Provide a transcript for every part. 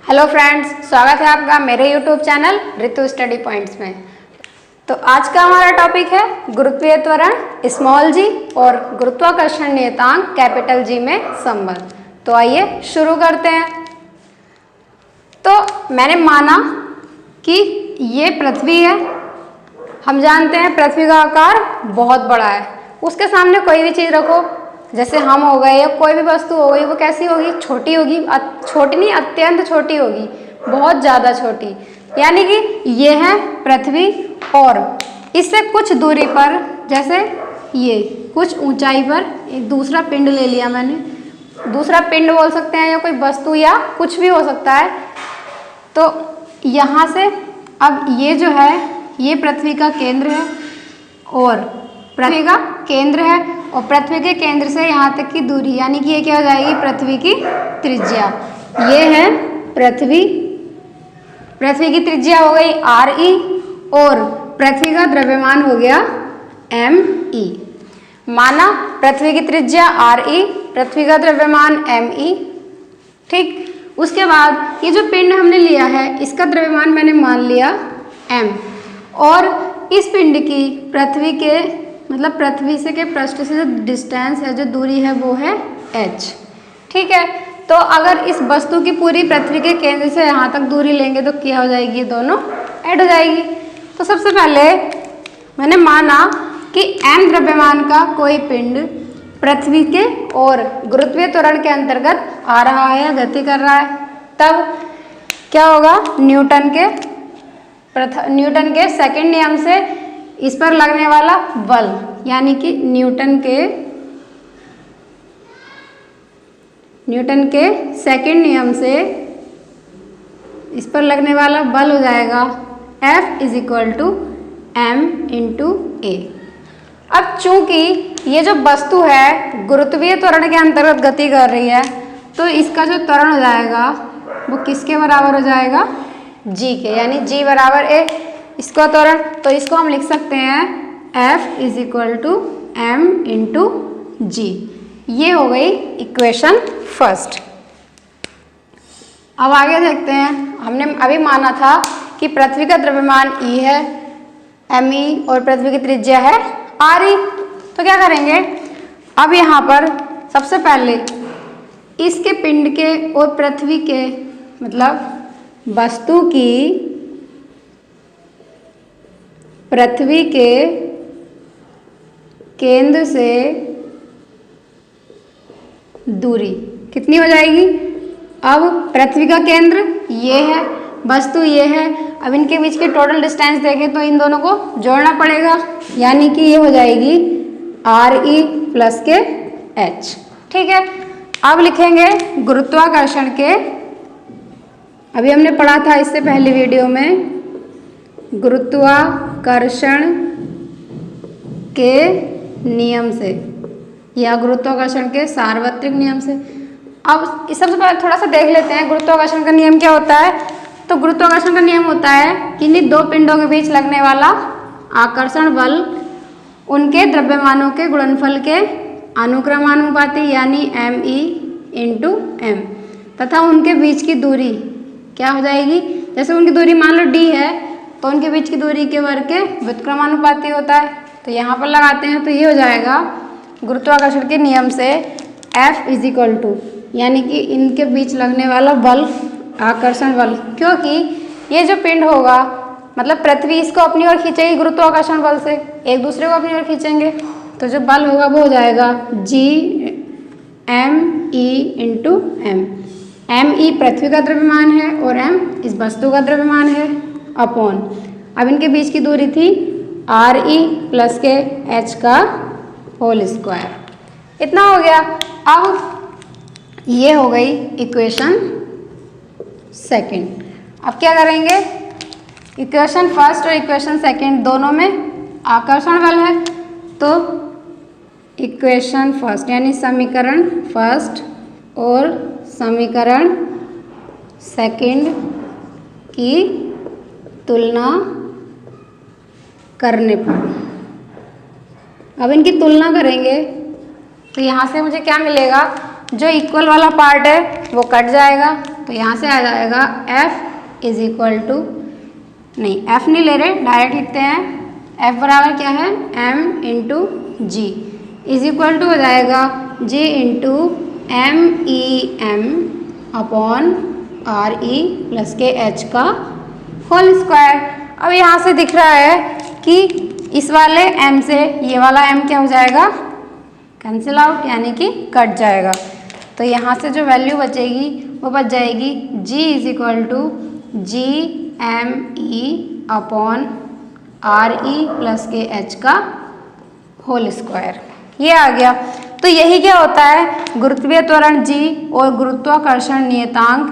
Hello friends, स्वागत है आपका मेरे यूट्यूब चैनल ऋतु स्टडी पॉइंट्स में। तो आज का हमारा टॉपिक है गुरुत्वीय त्वरण स्मॉल जी और गुरुत्वाकर्षण नियतांक कैपिटल जी में संबंध। तो आइए शुरू करते हैं। तो मैंने माना कि ये पृथ्वी है। हम जानते हैं पृथ्वी का आकार बहुत बड़ा है। उसके सामने कोई भी चीज़ रखो, जैसे हम हो गए या कोई भी वस्तु हो गई, वो कैसी होगी? छोटी होगी। छोटी नहीं, अत्यंत छोटी होगी, बहुत ज़्यादा छोटी। यानी कि ये है पृथ्वी और इससे कुछ दूरी पर, जैसे ये कुछ ऊंचाई पर एक दूसरा पिंड ले लिया मैंने। दूसरा पिंड बोल सकते हैं या कोई वस्तु या कुछ भी हो सकता है। तो यहाँ से अब ये जो है ये पृथ्वी का केंद्र है और पृथ्वी का केंद्र है और पृथ्वी के केंद्र से यहाँ तक की दूरी, यानी कि ये क्या हो जाएगी? पृथ्वी की त्रिज्या। ये है पृथ्वी की त्रिज्या हो गई RE और पृथ्वी का द्रव्यमान हो गया ME। माना पृथ्वी की त्रिज्या RE, पृथ्वी का द्रव्यमान ME। ठीक, उसके बाद ये जो पिंड हमने लिया है इसका द्रव्यमान मैंने मान लिया M और इस पिंड की पृथ्वी के मतलब पृथ्वी से के पृष्ठ से जो डिस्टेंस है, जो दूरी है, वो है h। ठीक है, तो अगर इस वस्तु की पूरी पृथ्वी के केंद्र से यहाँ तक दूरी लेंगे तो क्या हो जाएगी? ये दोनों ऐड हो जाएगी। तो सबसे पहले मैंने माना कि m द्रव्यमान का कोई पिंड पृथ्वी के और गुरुत्वीय त्वरण के अंतर्गत आ रहा है, गति कर रहा है। तब क्या होगा? न्यूटन के सेकंड नियम से इस पर लगने वाला बल, यानी कि न्यूटन के सेकंड नियम से इस पर लगने वाला बल हो जाएगा F = m×a। अब चूंकि ये जो वस्तु है गुरुत्वीय त्वरण के अंतर्गत गति कर रही है, तो इसका जो त्वरण हो जाएगा वो किसके बराबर हो जाएगा? g के, यानी g = a। इसका त्वरण, तो इसको हम लिख सकते हैं F = m×g। ये हो गई इक्वेशन फर्स्ट। अब आगे देखते हैं। हमने अभी माना था कि पृथ्वी का द्रव्यमान E है ME और पृथ्वी की त्रिज्या है RE। तो क्या करेंगे? अब यहाँ पर सबसे पहले इसके पिंड के और पृथ्वी के मतलब वस्तु की पृथ्वी के केंद्र से दूरी कितनी हो जाएगी? अब पृथ्वी का केंद्र ये है, वस्तु ये है। अब इनके बीच की टोटल डिस्टेंस देखें तो इन दोनों को जोड़ना पड़ेगा, यानी कि ये हो जाएगी RE + के H। ठीक है, अब लिखेंगे गुरुत्वाकर्षण के। अभी हमने पढ़ा था इससे पहले वीडियो में गुरुत्वाकर्षण के नियम से या गुरुत्वाकर्षण के सार्वत्रिक नियम से। अब सबसे पहले थोड़ा सा देख लेते हैं गुरुत्वाकर्षण का नियम क्या होता है। तो गुरुत्वाकर्षण का नियम होता है कि इन्हीं दो पिंडों के बीच लगने वाला आकर्षण बल उनके द्रव्यमानों के गुणनफल के अनुक्रमानुपाती, यानी ME×m, तथा उनके बीच की दूरी क्या हो जाएगी? जैसे उनकी दूरी मान लो d है, तो उनके बीच की दूरी के वर्ग के व्युत्क्रमानुपाती होता है। तो यहाँ पर लगाते हैं तो ये हो जाएगा गुरुत्वाकर्षण के नियम से F = यानी कि इनके बीच लगने वाला बल, आकर्षण बल, क्योंकि ये जो पिंड होगा मतलब पृथ्वी इसको अपनी ओर खींचेगी गुरुत्वाकर्षण बल से, एक दूसरे को अपनी ओर खींचेंगे, तो जो बल होगा वो हो जाएगा G×m। ME पृथ्वी का द्रव्यमान है और m इस वस्तु का द्रव्यमान है अपॉन, अब इनके बीच की दूरी थी RE + के H का होल स्क्वायर। इतना हो गया। अब ये हो गई इक्वेशन सेकंड। अब क्या करेंगे? इक्वेशन फर्स्ट और इक्वेशन सेकंड दोनों में आकर्षण बल है, तो इक्वेशन फर्स्ट यानी समीकरण फर्स्ट और समीकरण सेकंड की तुलना करने पर, अब इनकी तुलना करेंगे तो यहाँ से मुझे क्या मिलेगा? जो इक्वल वाला पार्ट है वो कट जाएगा, तो यहाँ से आ जाएगा F इज इक्वल टू, नहीं F नहीं ले रहे, डायरेक्ट लिखते हैं। F बराबर क्या है, M into G is equal to हो जाएगा G into MEM upon RE plus के H का होल स्क्वायर। अब यहाँ से दिख रहा है कि इस वाले M से ये वाला M क्या हो जाएगा, कैंसिल आउट, यानी कि कट जाएगा। तो यहाँ से जो वैल्यू बचेगी वो बच जाएगी G is equal to GME upon RE plus के H का होल स्क्वायर। ये आ गया। तो यही क्या होता है, गुरुत्वीय त्वरण G और गुरुत्वाकर्षण नियतांक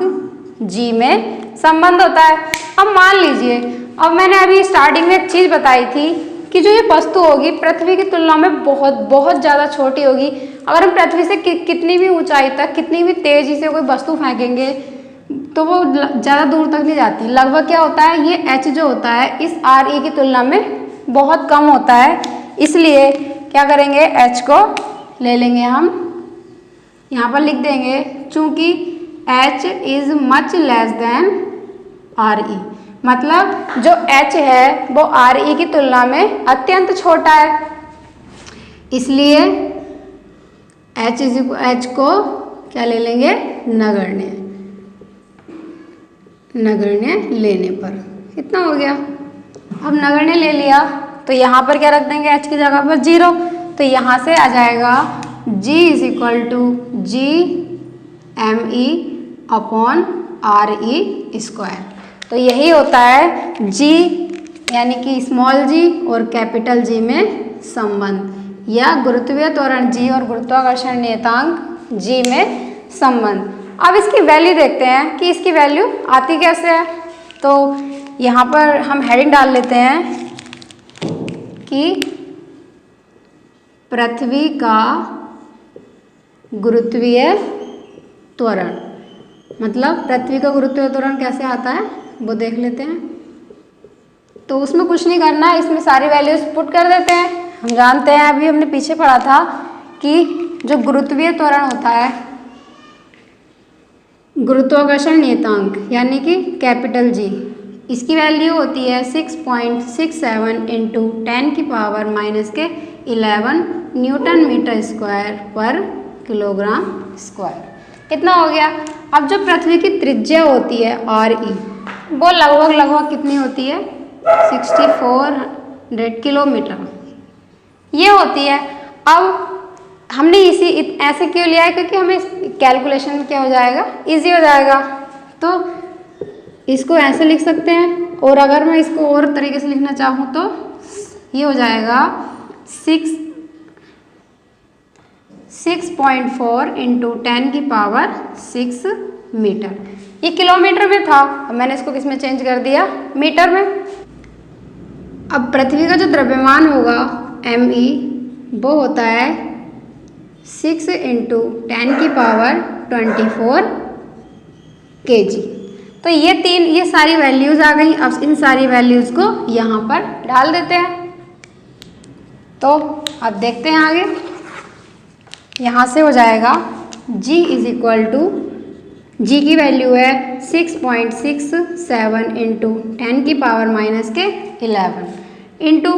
G में संबंध होता है। अब मान लीजिए, अब मैंने अभी स्टार्टिंग में एक चीज़ बताई थी कि जो ये वस्तु होगी पृथ्वी की तुलना में बहुत बहुत ज़्यादा छोटी होगी। अगर हम पृथ्वी से कितनी भी ऊंचाई तक, कितनी भी तेज़ी से कोई वस्तु फेंकेंगे तो वो ज़्यादा दूर तक नहीं जाती। लगभग क्या होता है, ये H जो होता है इस RE की तुलना में बहुत कम होता है। इसलिए क्या करेंगे, H को ले लेंगे हम, यहाँ पर लिख देंगे चूँकि H is much less than RE, मतलब जो H है वो RE की तुलना में अत्यंत छोटा है। इसलिए H को क्या ले लेंगे, नगण्य लेने पर। कितना हो गया, अब नगण्य ले लिया तो यहाँ पर क्या रख देंगे, H की जगह पर 0। तो यहाँ से आ जाएगा G is equal to GME upon RE square. तो यही होता है G यानी कि स्मॉल g और कैपिटल G में संबंध, या गुरुत्वीय त्वरण G और गुरुत्वाकर्षण नियतांक G में संबंध। अब इसकी वैल्यू देखते हैं कि इसकी वैल्यू आती कैसे है। तो यहाँ पर हम हेडिंग डाल लेते हैं कि पृथ्वी का गुरुत्वीय त्वरण, मतलब पृथ्वी का गुरुत्वीय त्वरण कैसे आता है वो देख लेते हैं। तो उसमें कुछ नहीं करना है, इसमें सारी वैल्यूज पुट कर देते हैं। हम जानते हैं, अभी हमने पीछे पढ़ा था कि जो गुरुत्वीय त्वरण होता है, गुरुत्वाकर्षण नियतांक यानी कि कैपिटल G, इसकी वैल्यू होती है 6.67 इंटू 10 की पावर माइनस के 11 न्यूटन मीटर स्क्वायर पर किलोग्राम स्क्वायर। इतना हो गया। अब जो पृथ्वी की त्रिज्या होती है RE, वो लगभग कितनी होती है, 6400 किलोमीटर ये होती है। अब हमने ऐसे क्यों लिया है, क्योंकि हमें कैलकुलेशन क्या हो जाएगा, इजी हो जाएगा। तो इसको ऐसे लिख सकते हैं, और अगर मैं इसको और तरीके से लिखना चाहूँ तो ये हो जाएगा 6.4 इंटू 10 की पावर 6 मीटर। ये किलोमीटर में था, अब मैंने इसको किस में चेंज कर दिया, मीटर में। अब पृथ्वी का जो द्रव्यमान होगा ME वो होता है 6 इंटू 10 की पावर 24 kg। तो ये सारी वैल्यूज़ आ गई। अब इन सारी वैल्यूज़ को यहाँ पर डाल देते हैं। तो अब देखते हैं आगे, यहाँ से हो जाएगा G is equal to, G की वैल्यू है 6.67 इंटू 10 की पावर माइनस के 11 इंटू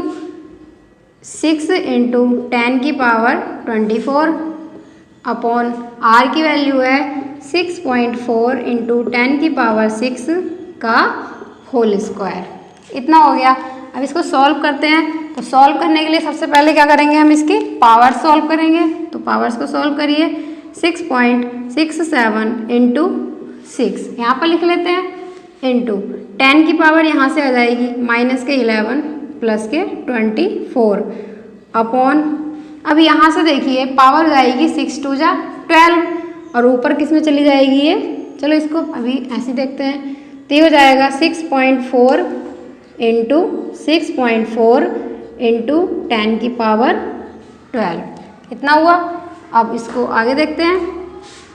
6 इंटू 10 की पावर 24 अपॉन R की वैल्यू है 6.4 इंटू 10 की पावर 6 का होल स्क्वायर। इतना हो गया। अब इसको सॉल्व करते हैं। तो सॉल्व करने के लिए सबसे पहले क्या करेंगे, हम इसकी पावर सॉल्व करेंगे। तो पावर्स को सॉल्व करिए। 6.67 इंटू 6 यहाँ पर लिख लेते हैं, इंटू 10 की पावर यहाँ से आ जाएगी माइनस के 11 प्लस के 24 अपॉन, अब यहाँ से देखिए पावर हो जाएगी 6 2 जा 12 और ऊपर किस में चली जाएगी ये, चलो इसको अभी ऐसे देखते हैं। तो ये हो जाएगा 6.4 इंटू 6.4 इंटू 10 की पावर 12, इतना हुआ। अब इसको आगे देखते हैं।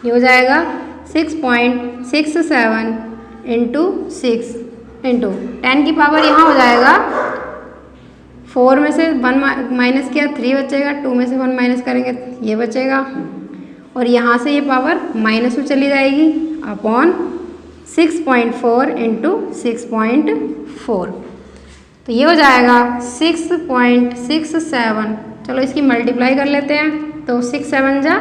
ये हो जाएगा 6.67 इंटू 6 इंटू 10 की पावर यहाँ हो जाएगा 4 में से 1 माइनस किया 3 बचेगा, 2 में से 1 माइनस करेंगे ये बचेगा, और यहाँ से ये पावर माइनस में चली जाएगी अपॉन 6.4 इंटू 6.4, तो ये हो जाएगा 6.67। चलो इसकी मल्टीप्लाई कर लेते हैं, तो 6 7 जा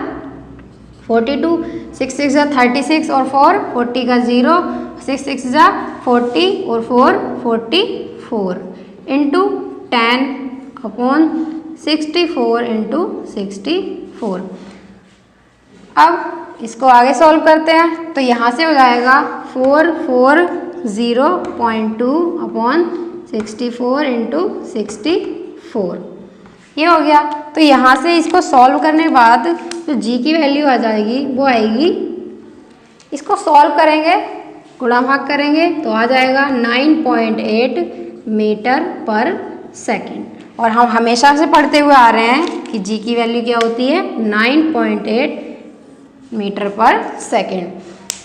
42, 6 6 जा 36 और 4 40 का 0, 6 6 जा 40 और 4 44 इंटू 10 अपॉन 64 इंटू 64। अब इसको आगे सॉल्व करते हैं, तो यहाँ से हो जाएगा 440.2 अपॉन 64 इंटू 64, ये हो गया। तो यहाँ से इसको सॉल्व करने के बाद जो जी की वैल्यू आ जाएगी वो आएगी, इसको सॉल्व करेंगे, गुणा भाग करेंगे तो आ जाएगा 9.8 मीटर पर सेकेंड। और हम हमेशा से पढ़ते हुए आ रहे हैं कि जी की वैल्यू क्या होती है, 9.8 मीटर पर सेकेंड।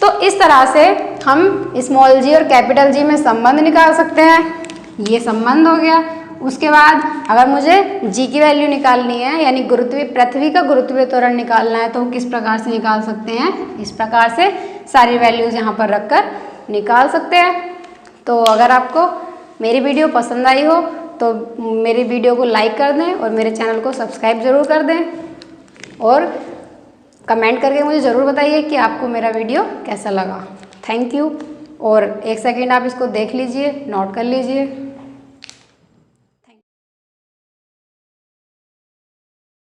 तो इस तरह से हम स्मॉल जी और कैपिटल जी में संबंध निकाल सकते हैं, ये संबंध हो गया। उसके बाद अगर मुझे जी की वैल्यू निकालनी है, यानी पृथ्वी का गुरुत्वीय त्वरण निकालना है, तो किस प्रकार से निकाल सकते हैं, इस प्रकार से सारी वैल्यूज यहाँ पर रखकर निकाल सकते हैं। तो अगर आपको मेरी वीडियो पसंद आई हो तो मेरी वीडियो को लाइक कर दें और मेरे चैनल को सब्सक्राइब ज़रूर कर दें, और कमेंट करके मुझे ज़रूर बताइए कि आपको मेरा वीडियो कैसा लगा। Thank you. और एक सेकेंड आप इसको देख लीजिए, नोट कर लीजिए।